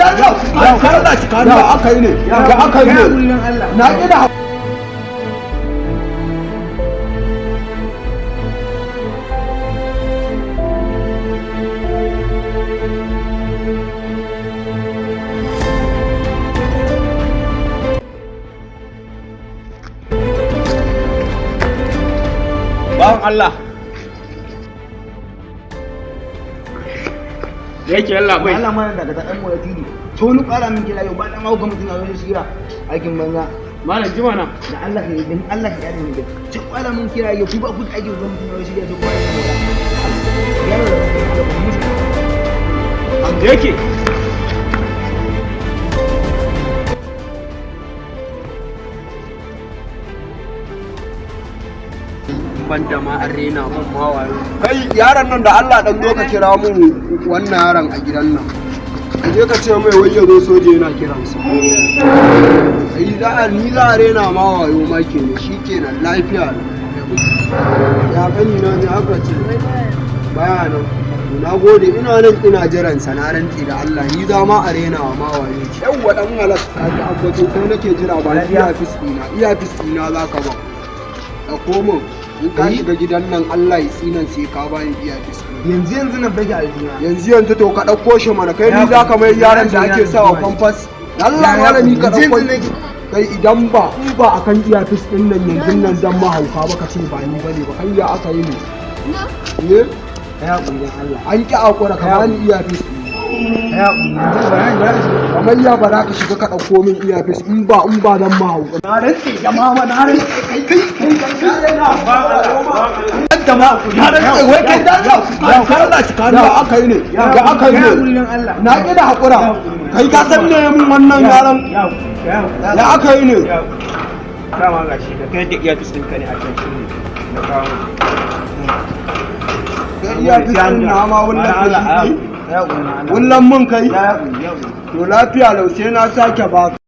da Allah ka da shi ka da aka yi ne da aka yi ne na ina bawan Allah da yake Allah bai Allah mana daga ta dan mu tiri to ni kara min kila yau ba dan hauka mutun a wani shira aikin banza malam jima na da Allah ka yi Allah ka yi ni ce kara min kila yau ba ku aikin ban mutun a wani shira to ba da yake banda ma an rena mun mawayo kai yaron nan da Allah dan zo ka kira mun wannan yaron a gidan nan ka je ka ce mai wai ya zo soje yana kiransa ai ni za a rena mawayo ma kenan shikenan lafiya ya gani na ne aka ce baya nan na gode ina nan ina jiran sa na rantsi da Allah ni za ma a rena wa mawayo yawwa dan halak ka ji abbato kai nake jira ba iya fisina zaka ba a komo in ka shiga gidan nan Allah ya tsinan sai ka bani iya fiska yanzu nan bage aljina yanzu to ka dauko shi mana kai ni zaka mai yaran da ake sawa pampas Allah malami ka dauko kai idan ba in ba akan iya fiskin nan yanzu nan dan mahauka ba ka ce ba ni bane ba kai ya aka yi ne ya kunyan Allah an ki akura ka bani iya fiski ya kunyan kamar ya ba za ka shiga ka ɗauko min iyafis in ba dan mahauka na rantse da mama na rantse kai na ba da ma na rantse wai kai da ka Allah shi ka da aka yi ne da aka yi ne na ki da hakura kai ka san ne mun wannan yaran ya aka yi ne dama gashi da kai da iyafis ɗinka ne a can shi ne na kawo iyafis ɗin na ma wannan mun kai to lafiya lau sai na sake ba